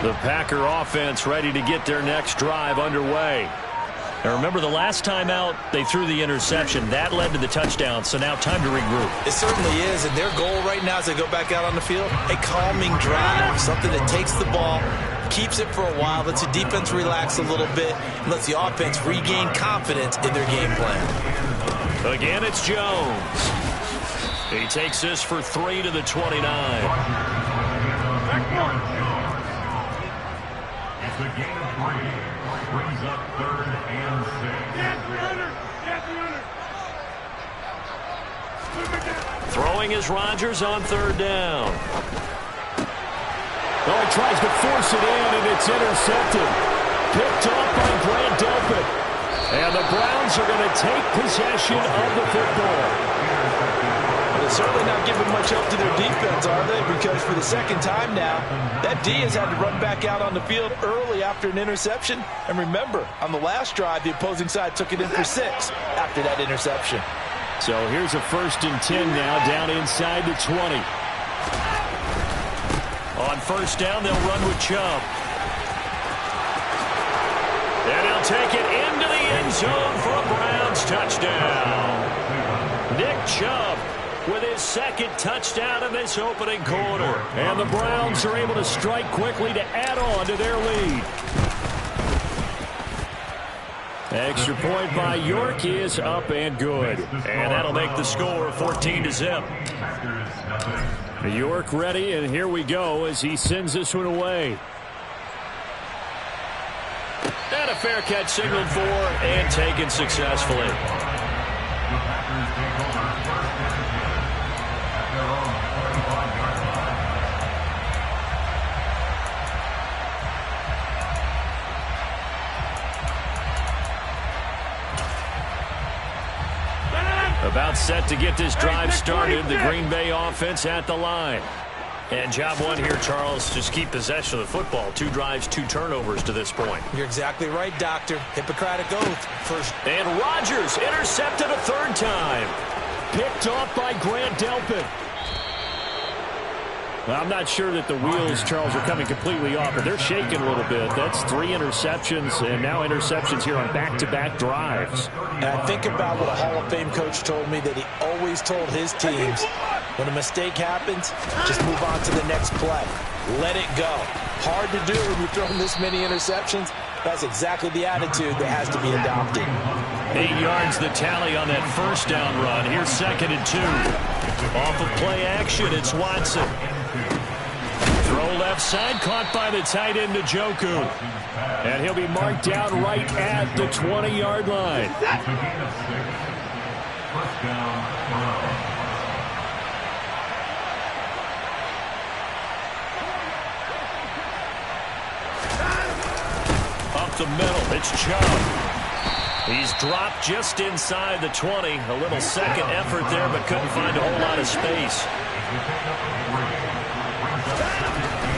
The Packer offense ready to get their next drive underway. Now remember, the last time out, they threw the interception. That led to the touchdown, so now time to regroup. It certainly is, and their goal right now as they go back out on the field, a calming drive, something that takes the ball, keeps it for a while, lets the defense relax a little bit, and lets the offense regain confidence in their game plan. Again, it's Jones. He takes this for 3 to the 29. It's a gain of 3. Brings up 3rd and 6. Throwing is Rodgers on 3rd down. Oh, he tries to force it in, and it's intercepted. Picked off by Grant Delpit. And the Browns are going to take possession of the football. They're certainly not giving much help to their defense, are they? Because for the second time now, that D has had to run back out on the field early after an interception. And remember, on the last drive, the opposing side took it in for 6 after that interception. So here's a 1st and 10 now, down inside the 20. On 1st down, they'll run with Chubb. And he'll take it into the end zone for a Browns touchdown. Nick Chubb with his 2nd touchdown in this opening quarter. And the Browns are able to strike quickly to add on to their lead. Extra point by York is up and good. And that'll make the score 14 to zip. York ready, and here we go as he sends this one away. And a fair catch signaled for and taken successfully. About set to get this drive started. The Green Bay offense at the line. And job one here, Charles, just keep possession of the football. 2 drives, 2 turnovers to this point. You're exactly right, Doctor. Hippocratic oath. First. And Rodgers intercepted a 3rd time. Picked off by Grant Delpit. Well, I'm not sure that the wheels, Charles, are coming completely off, but they're shaking a little bit. That's 3 interceptions, and now interceptions here on back-to-back drives. And I think about what a Hall of Fame coach told me that he always told his teams, when a mistake happens, just move on to the next play. Let it go. Hard to do when you're throwing this many interceptions. That's exactly the attitude that has to be adopted. 8 yards the tally on that 1st down run. Here's 2nd and 2. Off of play action, it's Watson. Throw left side, caught by the tight end Njoku. And he'll be marked down right at the 20-yard line. Up the middle, it's Chubb. He's dropped just inside the 20. A little second effort there, but couldn't find a whole lot of space.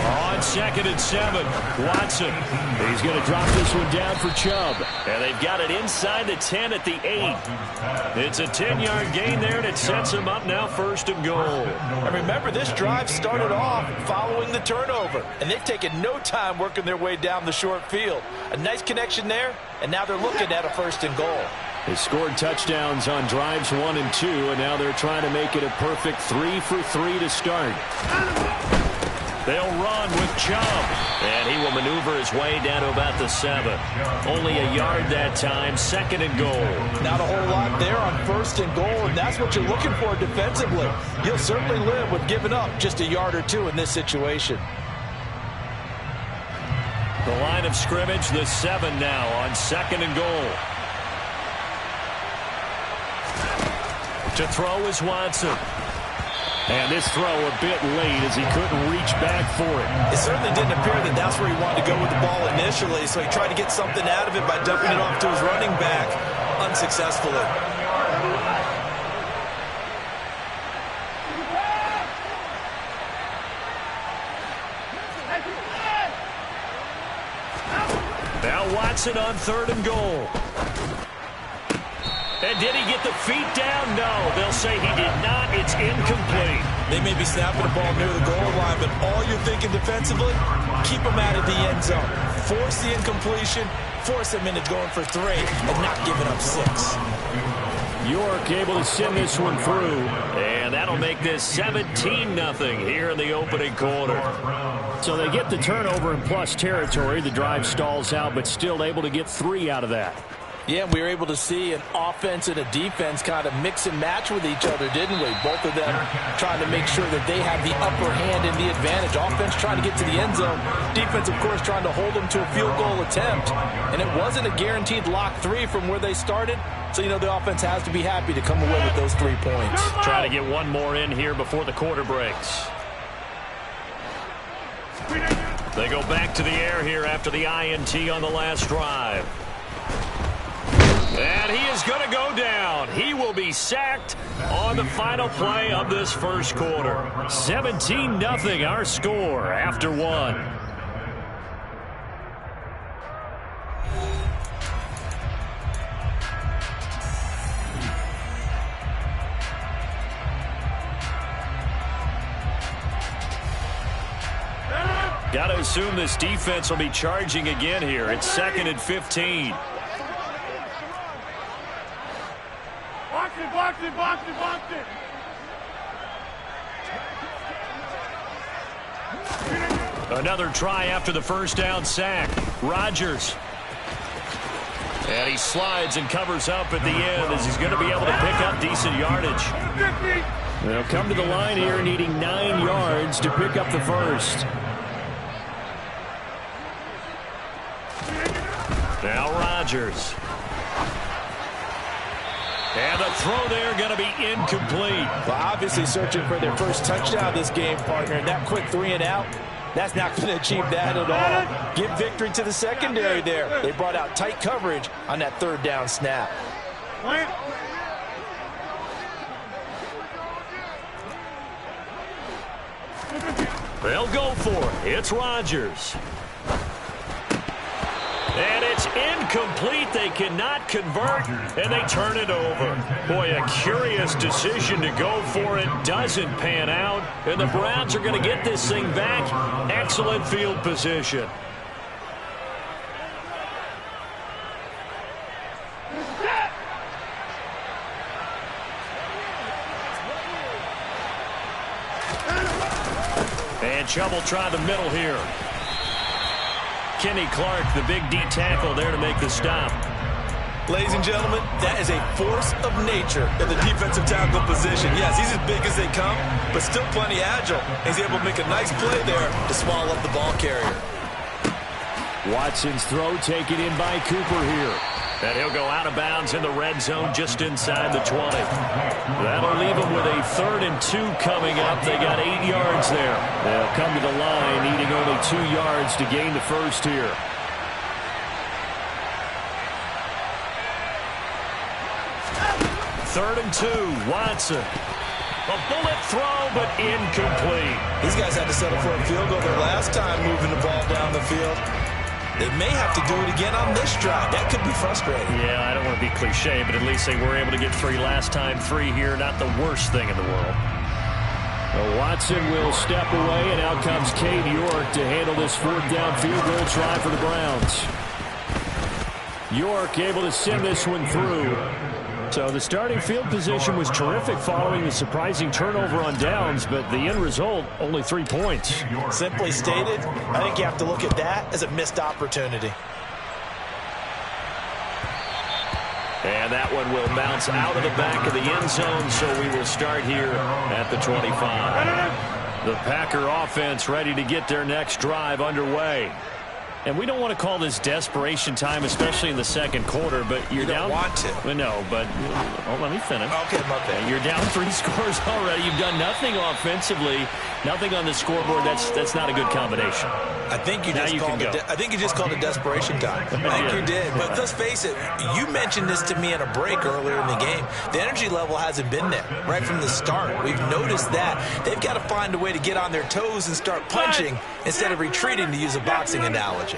On 2nd and 7, Watson. He's going to drop this one down for Chubb. And they've got it inside the 10 at the 8. It's a 10-yard gain there, and it sets him up now 1st and goal. And remember, this drive started off following the turnover, and they've taken no time working their way down the short field. A nice connection there, and now they're looking at a 1st and goal. They scored touchdowns on drives 1 and 2, and now they're trying to make it a perfect 3 for 3 to start. They'll run with Chubb, and he will maneuver his way down to about the 7. Only a yard that time, 2nd and goal. Not a whole lot there on 1st and goal, and that's what you're looking for defensively. You'll certainly live with giving up just a yard or 2 in this situation. The line of scrimmage, the 7 now on 2nd and goal. To throw is Watson. And this throw a bit late as he couldn't reach back for it. It certainly didn't appear that that's where he wanted to go with the ball initially, so he tried to get something out of it by dumping it off to his running back unsuccessfully. Now Watson on 3rd and goal. And did he get the feet down? No, they'll say he did not. It's incomplete. They may be snapping the ball near the goal line, but all you're thinking defensively, keep them out of the end zone. Force the incompletion, force them into going for 3, and not giving up 6. York able to send this one through. And that'll make this 17-0 here in the opening quarter. So they get the turnover in plus territory. The drive stalls out, but still able to get 3 out of that. Yeah, we were able to see an offense and a defense kind of mix and match with each other, didn't we? Both of them trying to make sure that they have the upper hand and the advantage. Offense trying to get to the end zone. Defense, of course, trying to hold them to a field goal attempt. And it wasn't a guaranteed lock 3 from where they started. So, you know, the offense has to be happy to come away with those 3 points. Try to get one more in here before the quarter breaks. They go back to the air here after the INT on the last drive. And he is going to go down. He will be sacked on the final play of this first quarter. 17-0 our score after 1. Got to assume this defense will be charging again here. It's 2nd and 15. Box it. Another try after the first down sack. Rodgers. And he slides and covers up at the end as he's going to be able to pick up decent yardage. They'll come to the line here needing 9 yards to pick up the first. Now Rodgers. And the throw there going to be incomplete. Well, obviously searching for their first touchdown this game, partner. And that quick 3 and out, that's not going to achieve that at all. Give victory to the secondary there. They brought out tight coverage on that 3rd down snap. They'll go for it. It's Rodgers. And it's incomplete. They cannot convert, and they turn it over. Boy, a curious decision to go for it. Doesn't pan out, and the Browns are going to get this thing back. Excellent field position. And Chubb try the middle here. Kenny Clark, the big D tackle there to make the stop. Ladies and gentlemen, that is a force of nature in the defensive tackle position. Yes, he's as big as they come, but still plenty agile. He's able to make a nice play there to swallow up the ball carrier. Watson's throw taken in by Cooper here. And he'll go out of bounds in the red zone just inside the 20. That'll leave them with a 3rd and 2 coming up. They got 8 yards there. They'll come to the line needing only 2 yards to gain the first here. Third and 2, Watson. A bullet throw, but incomplete. These guys had to settle for a field goal their last time moving the ball down the field. They may have to do it again on this drive. That could be frustrating. Yeah, I don't want to be cliche, but at least they were able to get 3 last time. 3 here, not the worst thing in the world. Well, Watson will step away, and out comes Cade York to handle this 4th down field goal try for the Browns. York able to send this one through. So the starting field position was terrific following the surprising turnover on downs, but the end result, only 3 points. Simply stated, I think you have to look at that as a missed opportunity. And that one will bounce out of the back of the end zone, so we will start here at the 25. The Packer offense ready to get their next drive underway. And we don't want to call this desperation time, especially in the second quarter, but you're down. You don't want to. Well, no, but let me finish. Okay, my bad. You're down 3 scores already. You've done nothing offensively, nothing on the scoreboard. That's not a good combination. I think you just called it desperation time. I think you did. But let's face it, you mentioned this to me in a break earlier in the game. The energy level hasn't been there right from the start. We've noticed that. They've got to find a way to get on their toes and start punching instead of retreating, to use a boxing analogy.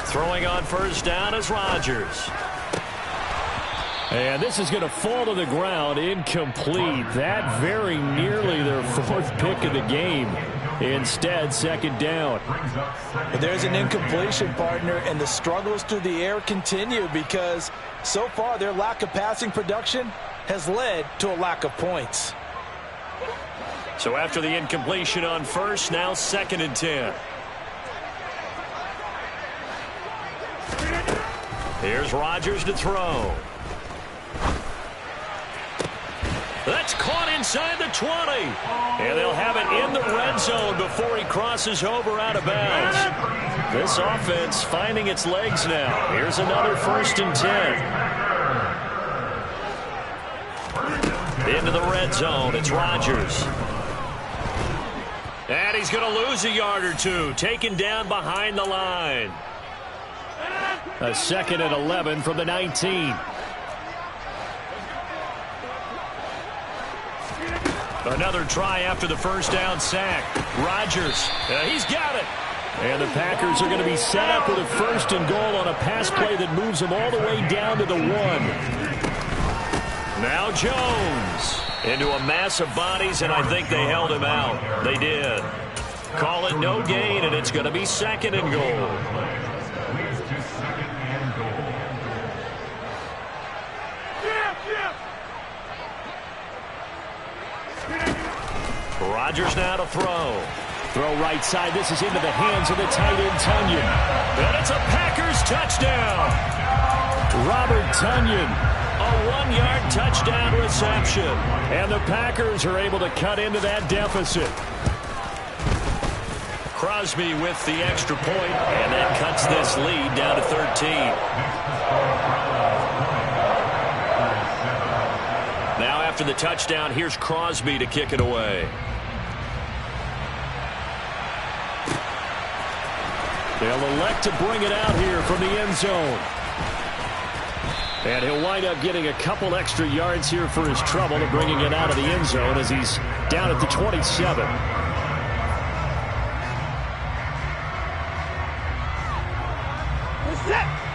Throwing on first down is Rodgers. And this is going to fall to the ground, incomplete. That very nearly their fourth pick of the game. Instead, second down. But there's an incompletion, partner, and the struggles through the air continue because so far their lack of passing production has led to a lack of points. So after the incompletion on first, now 2nd and 10. Here's Rodgers to throw. That's caught inside the 20. And they'll have it in the red zone before he crosses over out of bounds. This offense finding its legs now. Here's another 1st and 10. Into the red zone, it's Rodgers. And he's going to lose a yard or two, taken down behind the line. A 2nd and 11 from the 19. Another try after the first down sack. Rodgers, he's got it. And the Packers are going to be set up with a 1st and goal on a pass play that moves them all the way down to the 1. Now Jones into a mass of bodies, and I think they held him out. They did. Call it no gain, and it's going to be 2nd and goal. Rodgers now to throw. Throw right side. This is into the hands of the tight end, Tonyan. And it's a Packers touchdown. Robert Tonyan. A 1-yard touchdown reception. And the Packers are able to cut into that deficit. Crosby with the extra point, and that cuts this lead down to 13. Now after the touchdown, here's Crosby to kick it away. They'll elect to bring it out here from the end zone. And he'll wind up getting a couple extra yards here for his trouble of bringing it out of the end zone as he's down at the 27.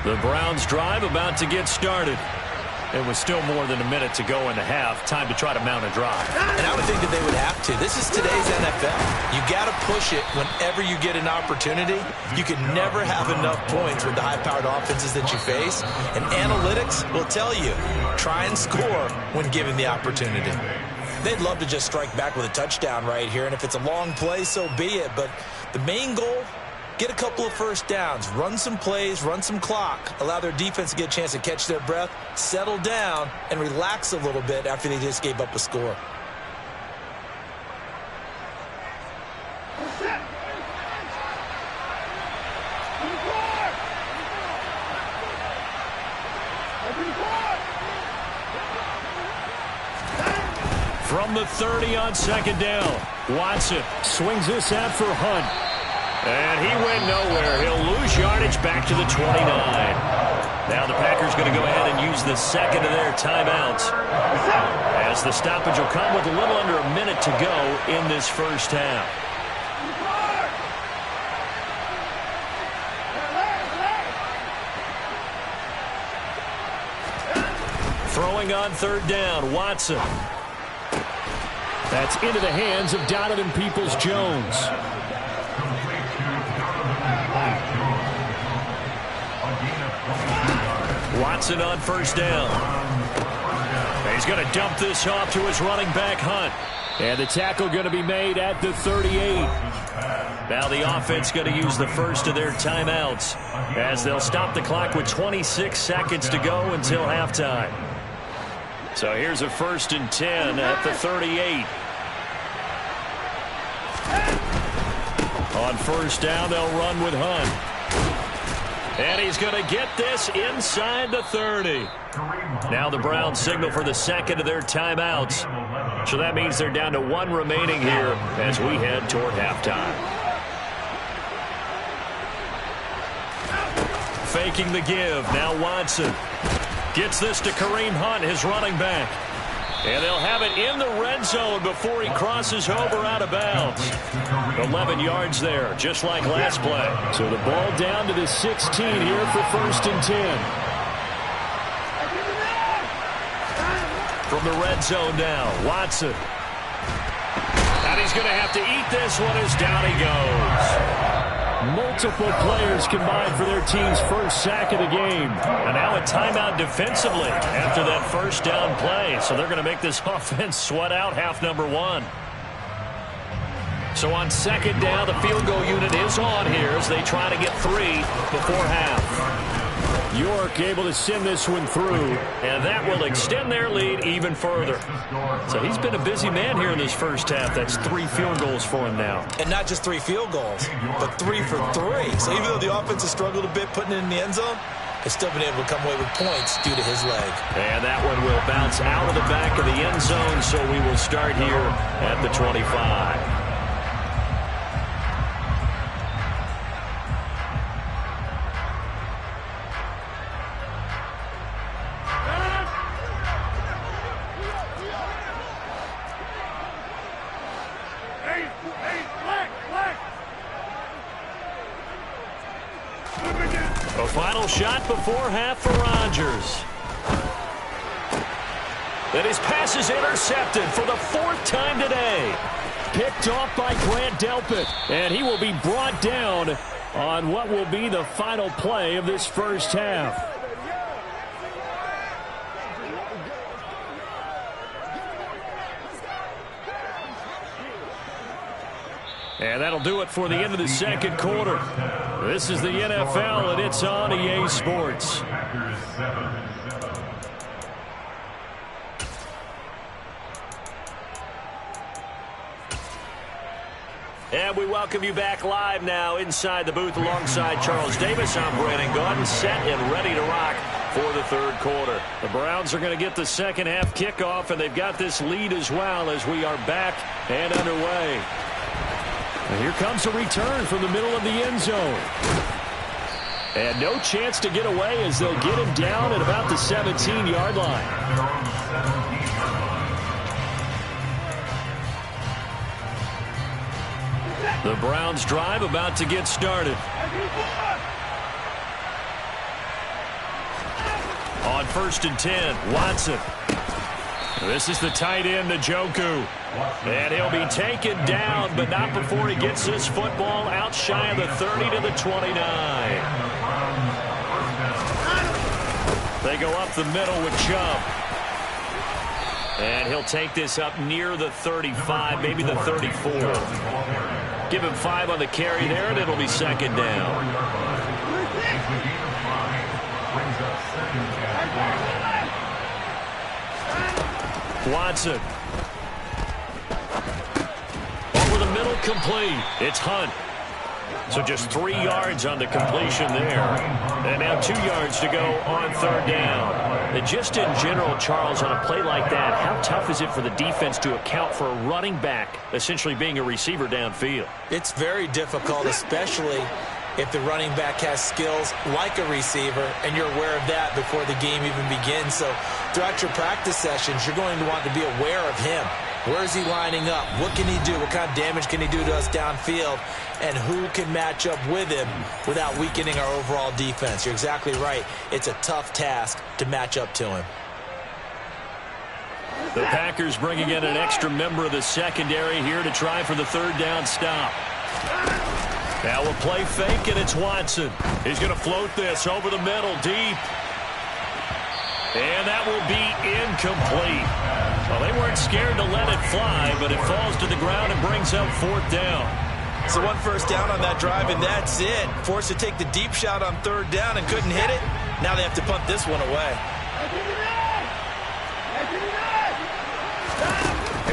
The Browns drive about to get started. It was still more than a minute to go in the half. Time to try to mount a drive. And I would think that they would have to. This is today's NFL. You got to push it whenever you get an opportunity. You can never have enough points with the high-powered offenses that you face. And analytics will tell you, try and score when given the opportunity. They'd love to just strike back with a touchdown right here. And if it's a long play, so be it. But the main goal, get a couple of first downs, run some plays, run some clock, allow their defense to get a chance to catch their breath, settle down, and relax a little bit after they just gave up a score. From the 30 on 2nd down, Watson swings this out for Hunt. And he went nowhere. He'll lose yardage back to the 29. Now the Packers going to go ahead and use the 2nd of their timeouts, as the stoppage will come with a little under a minute to go in this first half. Throwing on 3rd down, Watson. That's into the hands of Donovan Peoples-Jones. Watson on 1st down. He's going to dump this off to his running back, Hunt. And the tackle going to be made at the 38. Now the offense going to use the 1st of their timeouts, as they'll stop the clock with 26 seconds to go until halftime. So here's a 1st and 10 at the 38. On 1st down, they'll run with Hunt. And he's going to get this inside the 30. Now the Browns signal for the 2nd of their timeouts. So that means they're down to 1 remaining here as we head toward halftime. Faking the give. Now Watson gets this to Kareem Hunt, his running back. And they'll have it in the red zone before he crosses over out of bounds. 11 yards there, just like last play. So the ball down to the 16 here for 1st and 10. From the red zone now, Watson. And he's going to have to eat this one as down he goes. Multiple players combined for their team's first sack of the game. And now a timeout defensively after that first down play. So they're going to make this offense sweat out half number 1. So on 2nd down, the field goal unit is on here as they try to get 3 before half. York able to send this one through. And that will extend their lead even further. So he's been a busy man here in this first half. That's 3 field goals for him now. And not just 3 field goals, but 3 for 3. So even though the offense has struggled a bit putting it in the end zone, has still been able to come away with points due to his leg. And that one will bounce out of the back of the end zone, so we will start here at the 25. A final shot before half for Rodgers. And his pass is intercepted for the 4th time today. Picked off by Grant Delpit. And he will be brought down on what will be the final play of this first half. And that'll do it for the end of the 2nd quarter. This is the NFL, and it's on EA Sports. And we welcome you back live now inside the booth alongside Charles Davis. I'm Brandon Gaudin, set and ready to rock for the 3rd quarter. The Browns are going to get the 2nd half kickoff, and they've got this lead as well as we are back and underway. And here comes a return from the middle of the end zone. And no chance to get away as they'll get him down at about the 17-yard line. The Browns drive about to get started. On 1st and 10, Watson. This is the tight end, Njoku. And he'll be taken down, but not before he gets this football out shy of the 30 to the 29. They go up the middle with Chubb. And he'll take this up near the 35, maybe the 34. Give him 5 on the carry there, and it'll be 2nd down. Watson. Over the middle, complete. It's Hunt. So just 3 yards on the completion there. And now 2 yards to go on 3rd down. And just in general, Charles, on a play like that, how tough is it for the defense to account for a running back essentially being a receiver downfield? It's very difficult, especially if the running back has skills like a receiver, and you're aware of that before the game even begins. So throughout your practice sessions, you're going to want to be aware of him. Where is he lining up? What can he do? What kind of damage can he do to us downfield? And who can match up with him without weakening our overall defense? You're exactly right. It's a tough task to match up to him. The Packers bringing in an extra member of the secondary here to try for the 3rd down stop. Now we'll play fake, and it's Watson. He's going to float this over the middle, deep. And that will be incomplete. Well, they weren't scared to let it fly, but it falls to the ground and brings up 4th down. So 1 first down on that drive, and that's it. Forced to take the deep shot on 3rd down and couldn't hit it. Now they have to punt this one away.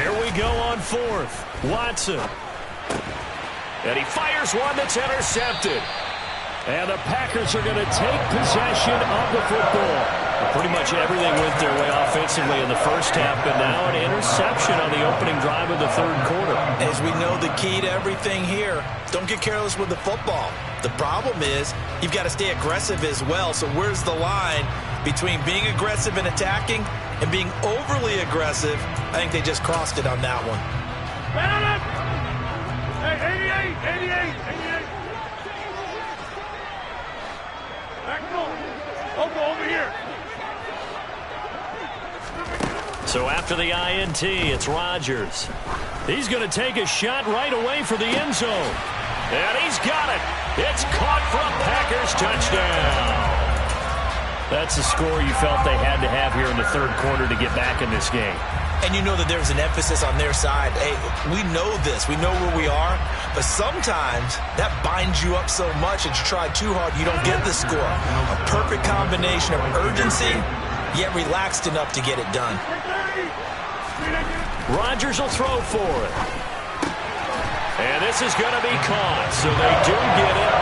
Here we go on 4th. Watson. And he fires one that's intercepted. And the Packers are going to take possession of the football. Pretty much everything went their way offensively in the first half, but now an interception on the opening drive of the 3rd quarter. As we know, the key to everything here, don't get careless with the football. The problem is you've got to stay aggressive as well. So where's the line between being aggressive and attacking and being overly aggressive. I think they just crossed it on that one. Hey, 88. Over here. So after the INT, it's Rodgers. He's going to take a shot right away for the end zone. And he's got it. It's caught for a Packers touchdown. That's the score you felt they had to have here in the third quarter to get back in this game. And you know that there's an emphasis on their side. Hey, we know this. We know where we are. But sometimes that binds you up so much that you try too hard, you don't get the score. A perfect combination of urgency, yet relaxed enough to get it done. Rodgers will throw for it. And this is going to be caught. So they do get it.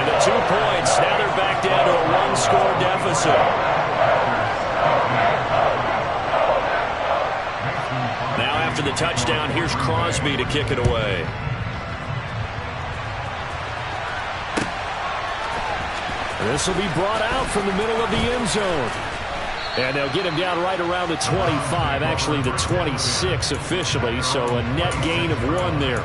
And the 2 points. Now they're back down to a 1-score deficit. Now after the touchdown, here's Crosby to kick it away. This will be brought out from the middle of the end zone. And they'll get him down right around the 25, actually the 26 officially, so a net gain of 1 there.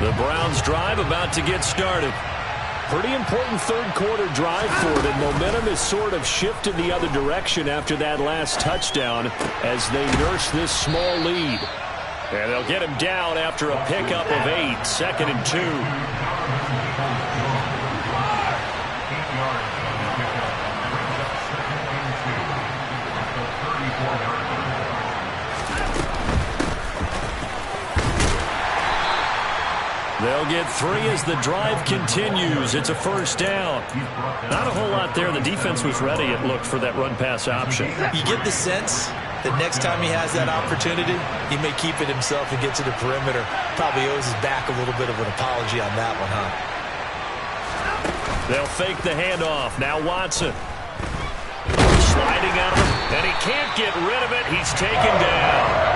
The Browns drive about to get started. Pretty important third quarter drive for them. Momentum has sort of shifted the other direction after that last touchdown as they nurse this small lead. And they'll get him down after a pickup of 8, 2nd and 2. They'll get 3 as the drive continues. It's a first down. Not a whole lot there. The defense was ready, it looked, for that run-pass option. You get the sense that next time he has that opportunity, he may keep it himself and get to the perimeter. Probably owes his back a little bit of an apology on that one, huh? They'll fake the handoff. Now Watson. Sliding out of him, and he can't get rid of it. He's taken down.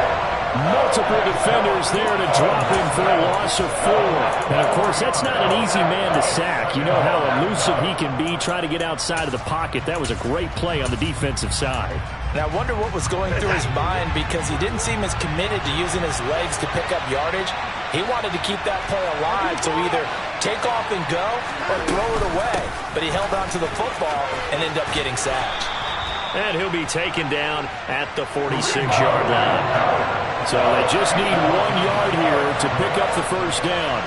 Multiple defenders there to drop him for a loss of 4. And, of course, that's not an easy man to sack. You know how elusive he can be, try to get outside of the pocket. That was a great play on the defensive side. And I wonder what was going through his mind, because he didn't seem as committed to using his legs to pick up yardage. He wanted to keep that play alive, so either take off and go or throw it away. But he held on to the football and ended up getting sacked. And he'll be taken down at the 46-yard line. So they just need 1 yard here to pick up the first down.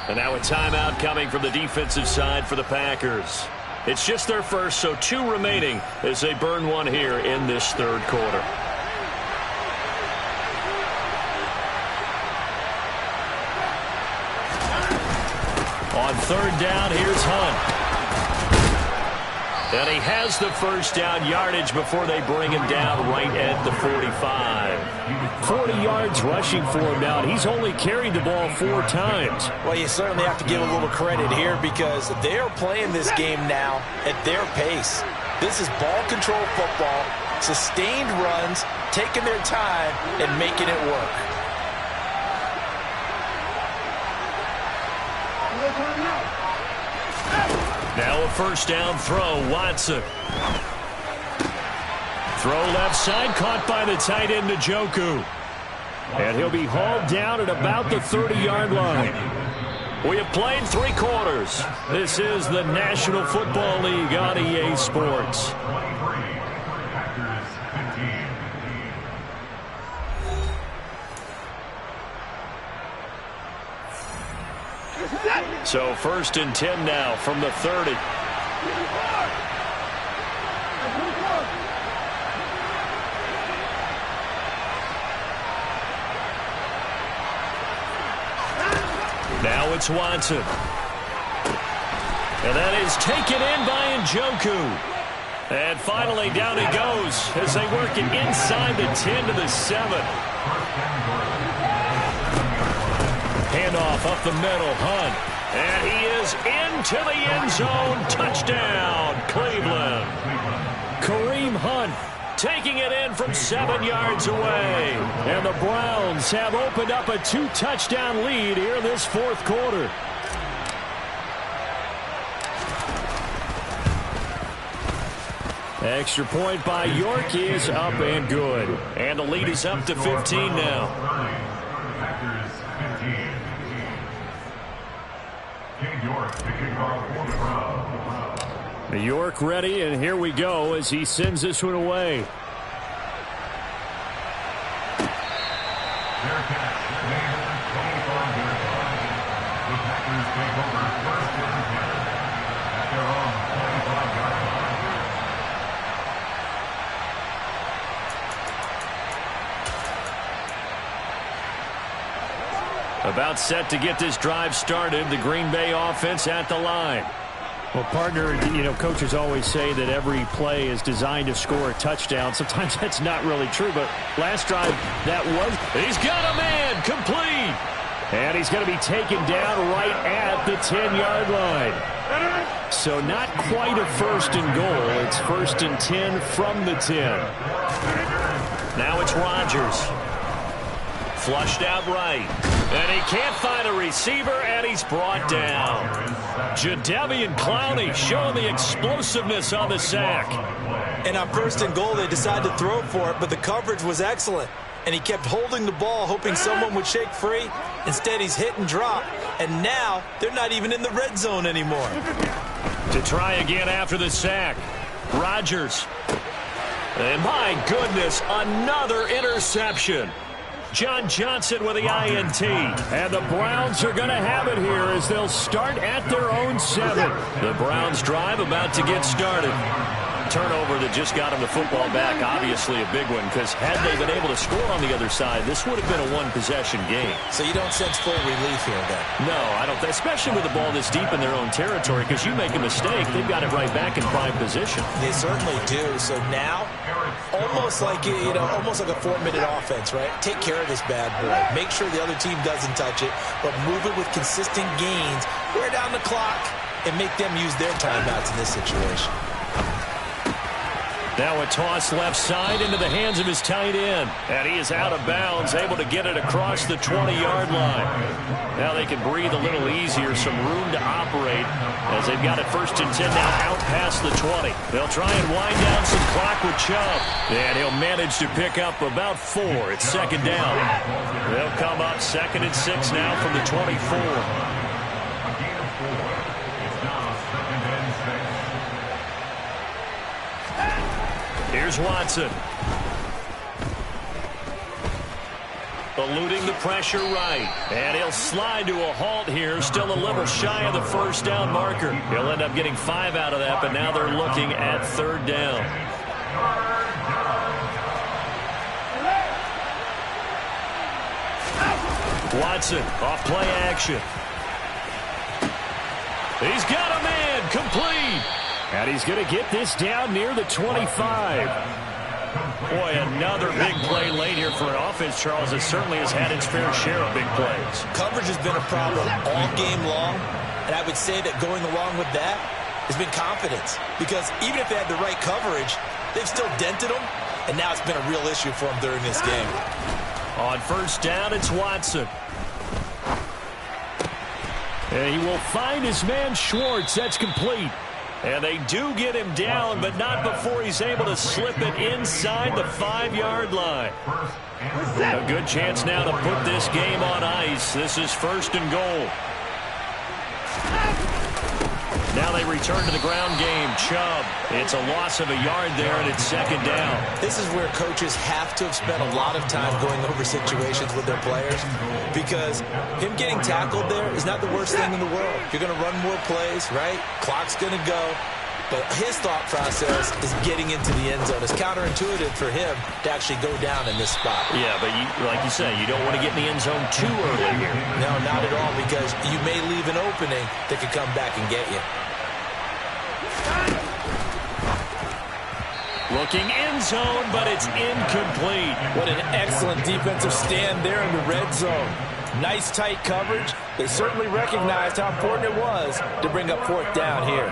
And now a timeout coming from the defensive side for the Packers. It's just their first, so 2 remaining as they burn 1 here in this third quarter. On third down, here's Hunt. And he has the first down yardage before they bring him down right at the 45. 40 yards rushing for him now, and he's only carried the ball 4 times. Well, you certainly have to give a little credit here, because they are playing this game now at their pace. This is ball control football, sustained runs, taking their time and making it work. Now a first down throw, Watson. Throw left side, caught by the tight end, Njoku. And he'll be hauled down at about the 30-yard line. We have played 3 quarters. This is the National Football League on EA Sports. So 1st and 10 now from the 30. Now it's Watson. And that is taken in by Njoku. And finally down he goes as they work it inside the 10 to the 7. Handoff up the middle, Hunt. And he is into the end zone. Touchdown, Cleveland. Kareem Hunt taking it in from 7 yards away. And the Browns have opened up a 2-touchdown lead here in this fourth quarter. Extra point by York is up and good. And the lead is up to 15 now. Packers 15. King York to kick off for the Browns. York ready, and here we go as he sends this one away. Their catch, made 25 yards. The Packers take over first and 10 at their own 25-yard line. About set to get this drive started. The Green Bay offense at the line. Well, partner, coaches always say that every play is designed to score a touchdown. Sometimes that's not really true, but last drive, that was. He's got a man, complete. And he's going to be taken down right at the 10-yard line. So not quite a first and goal. It's first and 10 from the 10. Now it's Rodgers. Flushed out right. And he can't find a receiver, and he's brought down. Jadeveon Clowney showing the explosiveness on the sack. And on first and goal, they decided to throw for it, but the coverage was excellent. And he kept holding the ball, hoping someone would shake free. Instead, he's hit and drop. And now, they're not even in the red zone anymore. To try again after the sack. Rodgers. And my goodness, another interception. John Johnson with the INT. And the Browns are going to have it here as they'll start at their own 7. The Browns drive about to get started. Turnover that just got him the football back, obviously a big one, because had they been able to score on the other side, this would have been a one-possession game. So you don't sense full relief here, then? No, I don't, especially with the ball this deep in their own territory, because you make a mistake, they've got it right back in prime position. They certainly do. So now, almost like a 4-minute offense, right? Take care of this bad boy. Make sure the other team doesn't touch it, but move it with consistent gains, wear down the clock, and make them use their timeouts in this situation. Now a toss left side into the hands of his tight end. And he is out of bounds, able to get it across the 20-yard line. Now they can breathe a little easier, some room to operate as they've got it first and 10 now out past the 20. They'll try and wind down some clock with Chubb. And he'll manage to pick up about 4. It's second down. They'll come up second and 6 now from the 24. Here's Watson. Eluding the pressure right. And he'll slide to a halt here. Still a little shy of the first down marker. He'll end up getting 5 out of that, but now they're looking at third down. Watson off play action. He's got a man, complete. And he's going to get this down near the 25. Boy, another big play late here for an offense, Charles, that certainly has had its fair share of big plays. Coverage has been a problem all game long, and I would say that going along with that has been confidence. Because even if they had the right coverage, they've still dented them, and now it's been a real issue for them during this game. On first down, it's Watson. And he will find his man Schwartz. That's complete. And they do get him down, but not before he's able to slip it inside the 5-yard line. A good chance now to put this game on ice. This is first and goal. Now they return to the ground game. Chubb. It's a loss of a yard there, and it's second down. This is where coaches have to have spent a lot of time going over situations with their players, because him getting tackled there is not the worst thing in the world. You're going to run more plays, right? Clock's going to go. But his thought process is getting into the end zone. It's counterintuitive for him to actually go down in this spot. Yeah, but like you say, you don't want to get in the end zone too early here. No, not at all, because you may leave an opening that could come back and get you. Looking end zone, but it's incomplete. What an excellent defensive stand there in the red zone. Nice tight coverage. They certainly recognized how important it was to bring up fourth down here.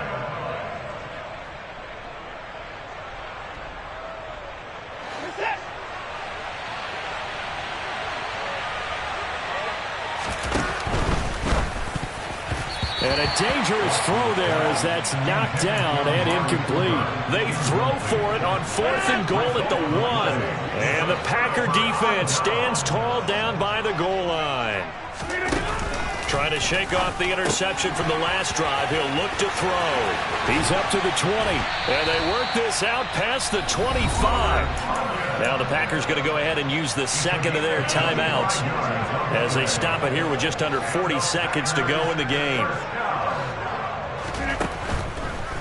And a dangerous throw there as that's knocked down and incomplete. They throw for it on 4th and goal at the 1. And the Packer defense stands tall down by the goal line. Trying to shake off the interception from the last drive. He'll look to throw. He's up to the 20. And they work this out past the 25. Now the Packers going to go ahead and use the second of their timeouts as they stop it here with just under 40 seconds to go in the game.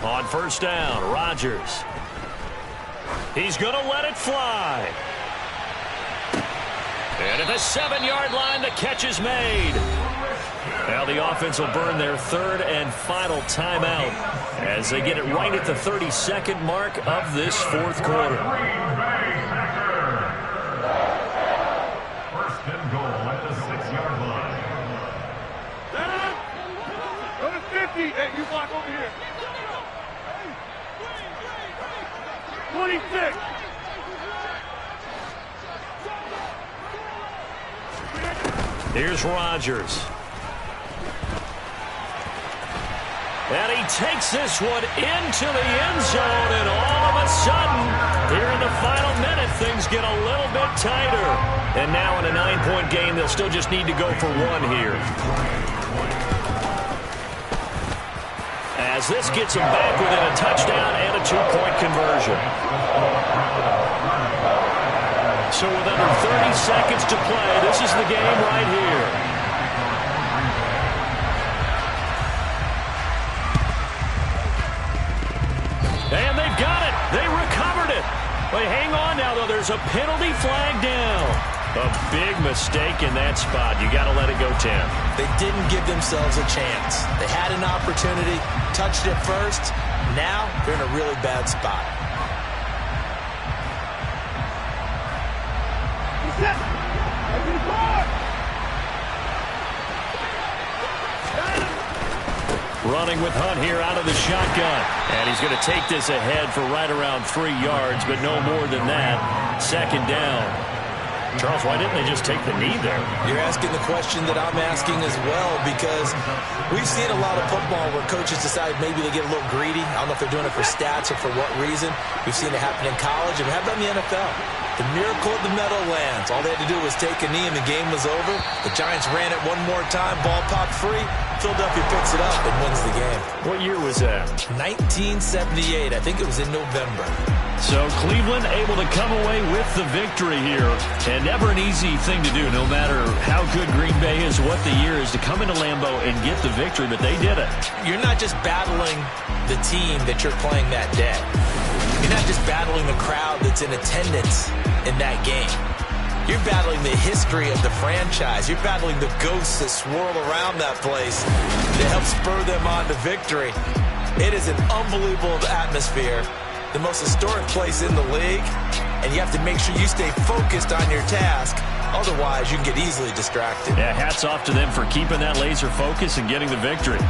On first down, Rodgers. He's going to let it fly. And at the 7-yard line, the catch is made. Now the offense will burn their third and final timeout as they get it right at the 32nd mark of this fourth quarter. First and goal at the 6-yard line. Go to 50. Hey, you block over here. 26. Here's Rodgers. And he takes this one into the end zone, and all of a sudden, here in the final minute, things get a little bit tighter. And now in a 9-point game, they'll still just need to go for one here. As this gets them back within a touchdown and a 2-point conversion. So with under 30 seconds to play, this is the game right here. And they've got it. They recovered it. But hang on now, though. There's a penalty flag down. A big mistake in that spot. You got to let it go, Tim. They didn't give themselves a chance. They had an opportunity, touched it first. Now they're in a really bad spot. Running with Hunt here out of the shotgun. And he's going to take this ahead for right around 3 yards, but no more than that. Second down. Charles, why didn't they just take the knee there? You're asking the question that I'm asking as well, because we've seen a lot of football where coaches decide maybe they get a little greedy. I don't know if they're doing it for stats or for what reason. We've seen it happen in college, and we have done in the NFL. The miracle of the Meadowlands. All they had to do was take a knee, and the game was over. The Giants ran it one more time. Ball popped free. Philadelphia picks it up and wins the game. What year was that? 1978. I think it was in November. So Cleveland able to come away with the victory here. And never an easy thing to do, no matter how good Green Bay is, what the year is, to come into Lambeau and get the victory, but they did it. You're not just battling the team that you're playing that day. You're not just battling the crowd that's in attendance in that game. You're battling the history of the franchise. You're battling the ghosts that swirl around that place that help spur them on to victory. It is an unbelievable atmosphere. The most historic place in the league, and you have to make sure you stay focused on your task. Otherwise, you can get easily distracted. Yeah, hats off to them for keeping that laser focus and getting the victory.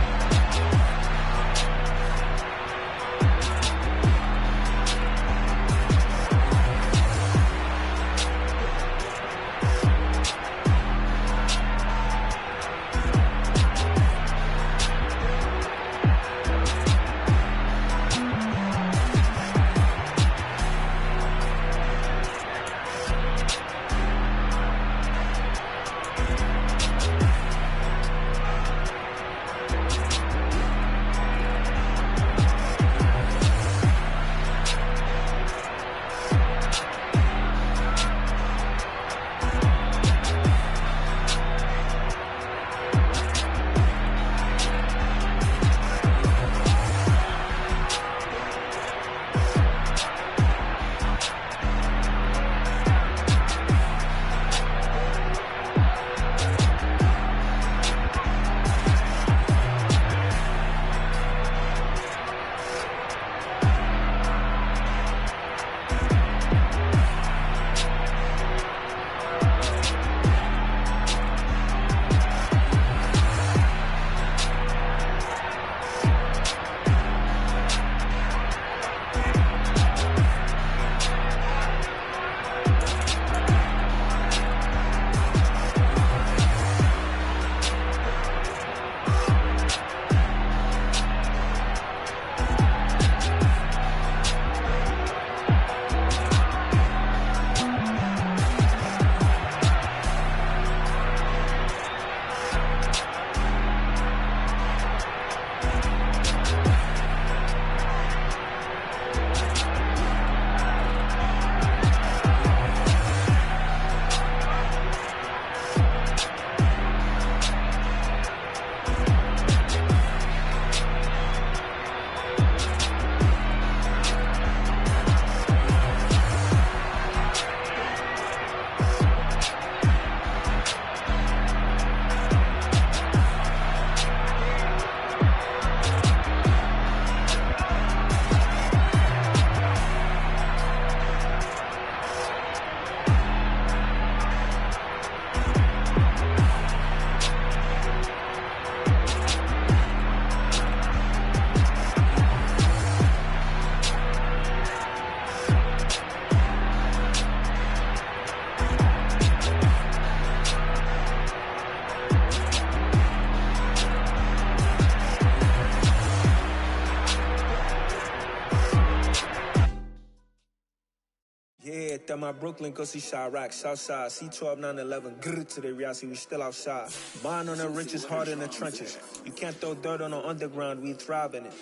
that my Brooklyn go see Chirac, Southside, C12, 911, grrr to the reality, we still outside. Bond on the riches, hard in the trenches. You can't throw dirt on the underground, we thrive in it.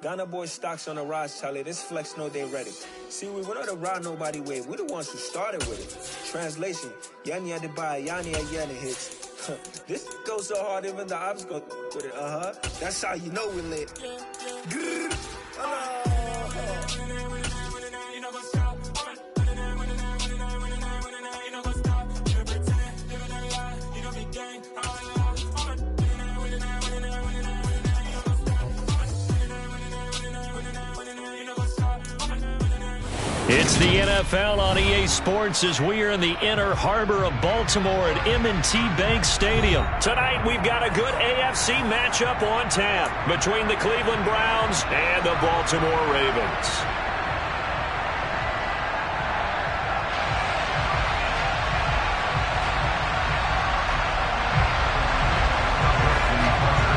Ghana boys stocks on the rise, Charlie. This flex know they ready. See, we went on the ride nobody wave. We the ones who started with it. Translation, Yanni had to buy, Yanni had Yanni hits. This goes so hard, even the ops go with it. That's how you know we lit. It's the NFL on EA Sports as we are in the inner harbor of Baltimore at M&T Bank Stadium. Tonight, we've got a good AFC matchup on tap between the Cleveland Browns and the Baltimore Ravens.